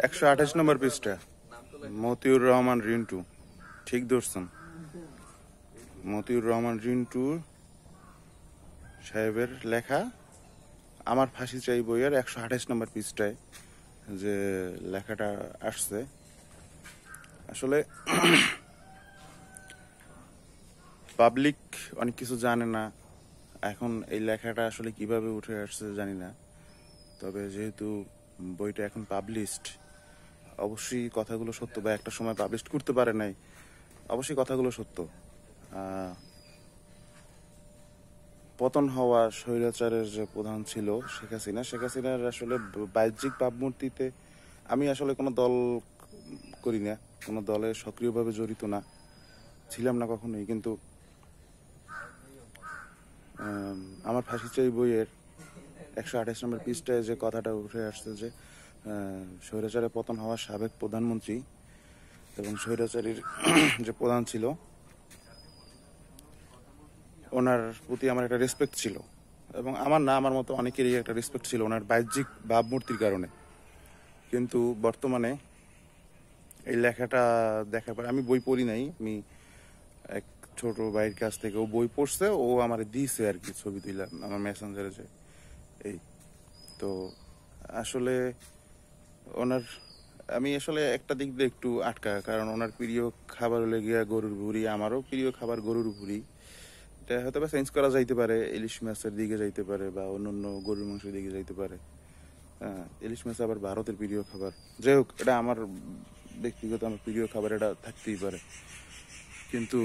128 নম্বর পৃষ্ঠা, মতিউর রহমান রিন্টু। ঠিক ধরছেন, মতিউর রহমান রিন্টু সাহেবের লেখা আমার ফাঁসি চাই বইয়ের 128 নম্বর পৃষ্ঠায় যে লেখাটা আসছে। আসলে পাবলিক অনেক কিছু জানে না, এখন এই লেখাটা আসলে কিভাবে উঠে আসছে জানি না। তবে যেহেতু বইটা এখন পাবলিশড, অবশ্যই কথাগুলো সত্য, বা একটা সময় পাবলিশ করতে পারে নাই, অবশ্যই কথাগুলো সত্য। পতন হওয়া স্বৈরাচারের যে প্রধান ছিল শেখ হাসিনার আসলে বাহ্যিক ভাবমূর্তিতে আমি আসলে কোনো দল করি না, কোনো দলে সক্রিয়ভাবে জড়িত না, ছিলাম না কখনোই। কিন্তু আমার ফাঁসি চাই বইয়ের 128 নম্বর পৃষ্ঠায় যে কথাটা উঠে আসছে যে স্বৈরাচারের পতন হওয়া সাবেক প্রধানমন্ত্রী এবং স্বৈরাচারীর যে প্রধান ছিল ওনার প্রতি আমার একটা রেসপেক্ট ছিল, এবং আমার না আমার মতো অনেকেরই একটা রেসপেক্ট ছিল ওনার বাহ্যিক ভাবমূর্তির কারণে। কিন্তু বর্তমানে এই লেখাটা দেখার পর, আমি বই পড়ি নাই, আমি এক ছোট ভাইয়ের কাছ থেকে ও বই পড়ছে, ও আমার দিয়েছে আর কি, ছবি দিলাম আমার মেসেঞ্জারে যে এই। তো আসলে ওনার, আমি আসলে একটা দিক দিয়ে একটু আটকা, কারণ ওনার প্রিয় খাবার হলে গিয়া গরুর ভুড়ি, আমারও প্রিয় খাবার গরুর ভুড়ি। এটা হয়তো বা চেঞ্জ করা যাইতে পারে, ইলিশ মাছের দিকে যাইতে পারে বা অন্যান্য গরুর মাংসের দিকে যাইতে পারে। হ্যাঁ, ইলিশ মাছ আবার ভারতের প্রিয় খাবার। যাই হোক, এটা আমার ব্যক্তিগত, আমার প্রিয় খাবার, এটা থাকতেই পারে। কিন্তু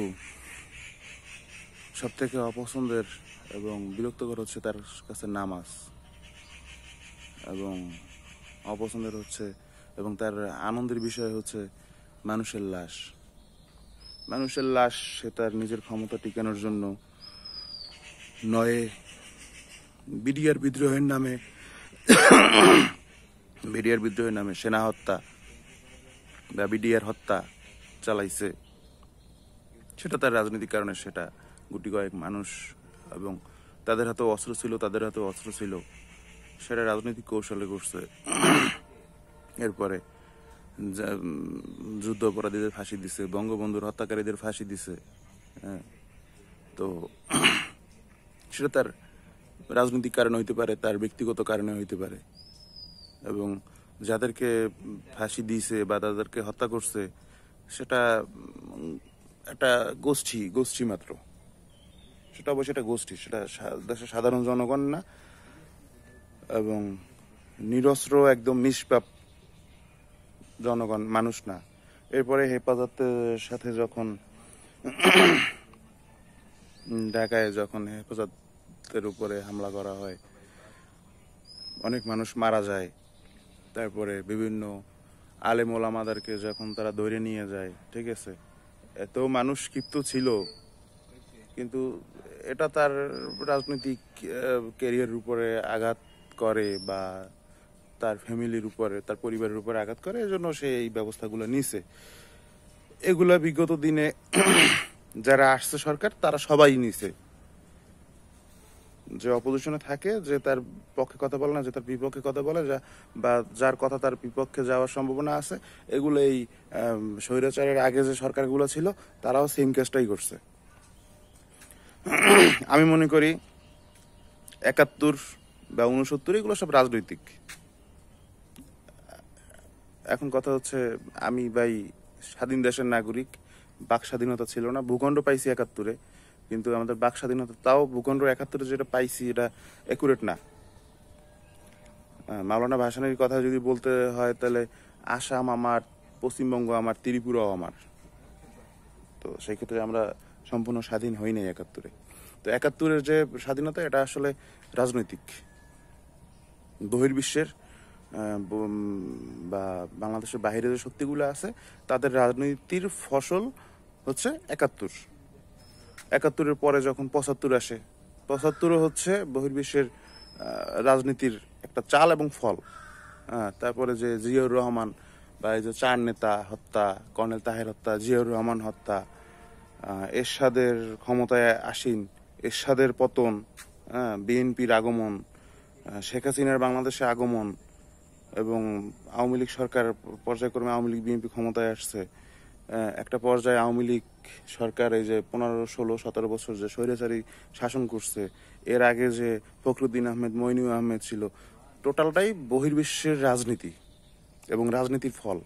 সব থেকে অপছন্দের এবং বিরক্তকর হচ্ছে তার কাছে নামাজ, এবং অপছন্দের হচ্ছে এবং তার আনন্দের বিষয় হচ্ছে মানুষের লাশ। মানুষের লাশ সে তার নিজের ক্ষমতা টিকানোর জন্য নয় বিডিআর বিদ্রোহের নামে সেনা হত্যা বা বিডিআর হত্যা চালাইছে, সেটা তার রাজনৈতিক কারণে, সেটা গুটি কয়েক মানুষ এবং তাদের হাতেও অস্ত্র ছিল, সেটা রাজনৈতিক কৌশলে করছে। এরপরে যুদ্ধ অপরাধীদের ফাঁসি দিছে, বঙ্গবন্ধুর হত্যাকারীদের ফাঁসি দিছে। হ্যাঁ, তো সেটা তার রাজনৈতিক কারণে হইতে পারে, তার ব্যক্তিগত কারণে হইতে পারে, এবং যাদেরকে ফাঁসি দিয়েছে বা তাদেরকে হত্যা করছে সেটা একটা গোষ্ঠী মাত্র, সেটা অবশ্যই একটা গোষ্ঠী, সেটা দেশের সাধারণ জনগণ না, এবং নিরস্ত্র একদম নিষ্পাপ জনগণ, মানুষ না। এরপরে হেফাজতের সাথে যখন ঢাকায় যখন হেফাজতের উপরে হামলা করা হয়, অনেক মানুষ মারা যায়, তারপরে বিভিন্ন আলেম ওলামাদেরকে যখন তারা ধরে নিয়ে যায়, ঠিক আছে, এত মানুষ ক্ষিপ্ত ছিল, কিন্তু এটা তার রাজনৈতিক ক্যারিয়ারের উপরে আঘাত করে বা তার ফ্যামিলির উপরে, তার পরিবারের উপরে আঘাত করে, এজন্য সে এই ব্যবস্থাগুলো নিছে। এগুলা বিগত দিনে যারা আসছে সরকার তারা সবাই নিছে। যে অপোজিশনে থাকে, যে তার পক্ষে কথা বলে না, যে তার বিপক্ষে কথা বলে, বা যার কথা তার বিপক্ষে যাওয়ার সম্ভাবনা আছে, এগুলো এই স্বৈরাচারের আগে যে সরকারগুলো ছিল তারাও সেম কেসটাই করছে। আমি মনে করি 71 বা 69 এগুলো সব রাজনৈতিক। এখন কথা হচ্ছে, আমি ভাই স্বাধীন দেশের নাগরিক, বাক স্বাধীনতা ছিল না, ভূখণ্ড পাইছি 71-এ, কিন্তু আমাদের বাক স্বাধীনতা, তাও ভূখণ্ড 71-এ যেটা পাইছি এটা একুরেট না। মাওলানা ভাসানীর কথা যদি বলতে হয়, তাহলে আসাম আমার, পশ্চিমবঙ্গ আমার, ত্রিপুরাও আমার। তো সেই ক্ষেত্রে আমরা সম্পূর্ণ স্বাধীন হই নাই 71-এ। তো 71-এর যে স্বাধীনতা, এটা আসলে রাজনৈতিক। বহির্বিশ্বের বা বাংলাদেশের বাইরে যে শক্তিগুলো আছে তাদের রাজনীতির ফসল হচ্ছে 71-এর পরে যখন 75 আসে, 75-ও হচ্ছে বহির্বিশ্বের রাজনীতির একটা চাল এবং ফল। তারপরে যে জিয়াউর রহমান বা এই যে 4 নেতা হত্যা, কর্নেল তাহের হত্যা, জিয়াউর রহমান হত্যা, এরশাদের ক্ষমতায় আসীন, এরশাদের পতন, বিএনপির আগমন, শেখ হাসিনার বাংলাদেশে আগমন, এবং আওয়ামী লীগ সরকার পর্যায়ক্রমে আওয়ামী লীগ বিএনপি ক্ষমতায় আসছে। একটা পর্যায়ে আওয়ামী লীগ সরকার এই যে 15, 16, 17 বছর যে স্বৈরাচারী শাসন করছে, এর আগে যে ফখরুদ্দিন আহমেদ, মইনুল আহমেদ ছিল, টোটালটাই বহির্বিশ্বের রাজনীতি এবং রাজনীতির ফল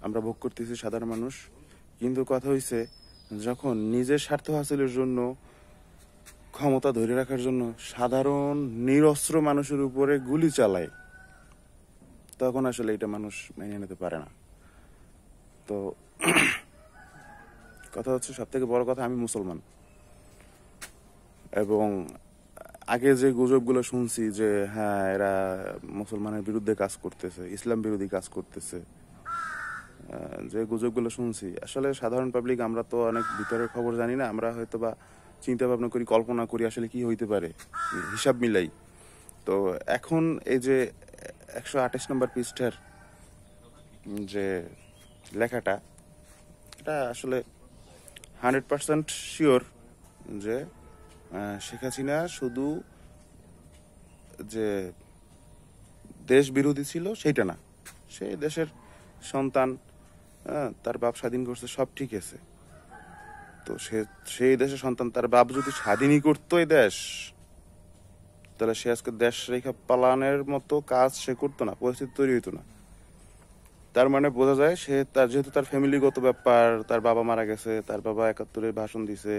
আমরা ভোগ করতেছি সাধারণ মানুষ। কিন্তু কথা হইছে, যখন নিজের স্বার্থ হাসিলের জন্য, ক্ষমতা ধরে রাখার জন্য সাধারণ নিরস্ত্র মানুষের উপরে গুলি চালায়, তখন আসলে এটা মানুষ মেনে নিতে পারে না। তো কথা হচ্ছে, সব থেকে বড় কথা, আমি মুসলমান, এবং আগে যে গুজবগুলো শুনছি যে হ্যাঁ এরা মুসলমানের বিরুদ্ধে কাজ করতেছে, ইসলাম বিরোধী কাজ করতেছে, যে গুজবগুলো শুনছি, আসলে সাধারণ পাবলিক আমরা তো অনেক ভিতরের খবর জানি না। আমরা হয়তো বা চিন্তা ভাবনা করি, কল্পনা করি আসলে কি হইতে পারে, হিসাব মিলাই। তো এখন এই যে 128 নম্বর পৃষ্ঠার যে লেখাটা, এটা আসলে 100% শিওর যে শেখ হাসিনা শুধু যে দেশ বিরোধী ছিল সেইটা না, সে দেশের সন্তান, তার বাপ স্বাধীন করছে, সব ঠিক আছে। তো সেই দেশের সন্তান, তার বাপ যদি স্বাধীনই করতো এই দেশ, তাহলে সে আজকে দেশ রেখা পালানোর মতো কাজ সে করতো না, পরিস্থিতি তৈরি হইতো না। তার মানে বোঝা যায় সে, তার যেহেতু তার ফ্যামিলিগত ব্যাপার, তার বাবা মারা গেছে, তার বাবা 71-এ ভাষণ দিছে,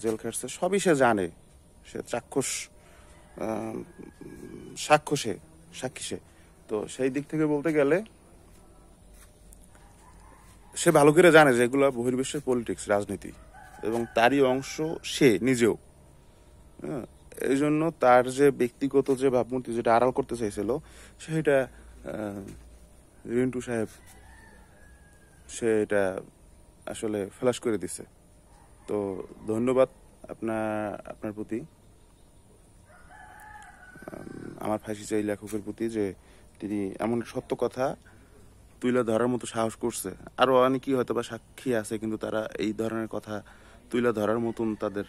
জেল খাটছে, সবই সে জানে, সে চাক্ষুষ সাক্ষী সে। তো সেই দিক থেকে বলতে গেলে সে ভালো করে জানে যে এগুলো বহির্বিশ্বের পলিটিক্স, রাজনীতি, এবং তারই অংশ সে নিজেও। এই জন্য তার যে ব্যক্তিগত যে ভাবমূর্তি যেটা আড়াল করতে চাইছিল, সেটা রিন্টু সাহেব সে এটা আসলে ফ্ল্যাশ করে দিছে। তো ধন্যবাদ আপনার প্রতি, আমার ফাঁসি চাই লেখকের প্রতি, যে তিনি এমন সত্য কথা তুলে ধরার মতো সাহস করছে। আরো অনেকেই হয়তো বা সাক্ষী আছে, কিন্তু তারা এই ধরনের কথা তুলে ধরার মতন তাদের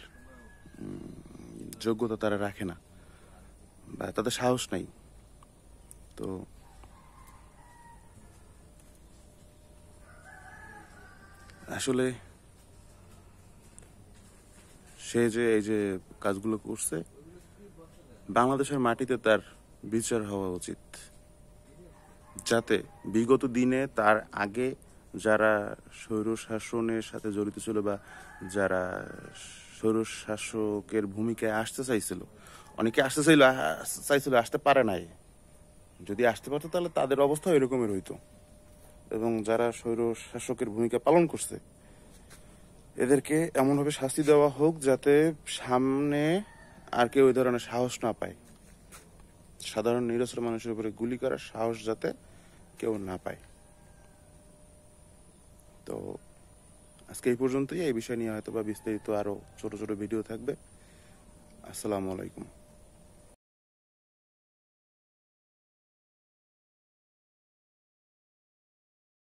যোগ্যতা তারা রাখে না, বা তাদের সাহস নাই। তো আসলে সে যে এই যে কাজগুলো করছে, বাংলাদেশের মাটিতে তার বিচার হওয়া উচিত, যাতে বিগত দিনে তার আগে যারা স্বৈর শাসনের সাথে জড়িত ছিল, বা যারা স্বৈর শাসকের ভূমিকায় আসতে চাইছিল, অনেকে চাইছিল, আসতে পারে নাই। যদি আসতে পারতো তাহলে তাদের অবস্থা এরকমের হইতো। এবং যারা স্বৈর শাসকের ভূমিকা পালন করছে, এদেরকে এমনভাবে শাস্তি দেওয়া হোক যাতে সামনে আর কেউ ওই ধরনের সাহস না পায়। সাধারণ নিরস্ত্র মানুষের উপরে গুলি করার সাহস যাতে কেউ না পায়। তো আজকে এই পর্যন্তই। এই বিষয় নিয়ে হয়তো বা বিস্তারিত আরো ছোট ছোট ভিডিও থাকবে। আসসালামু আলাইকুম।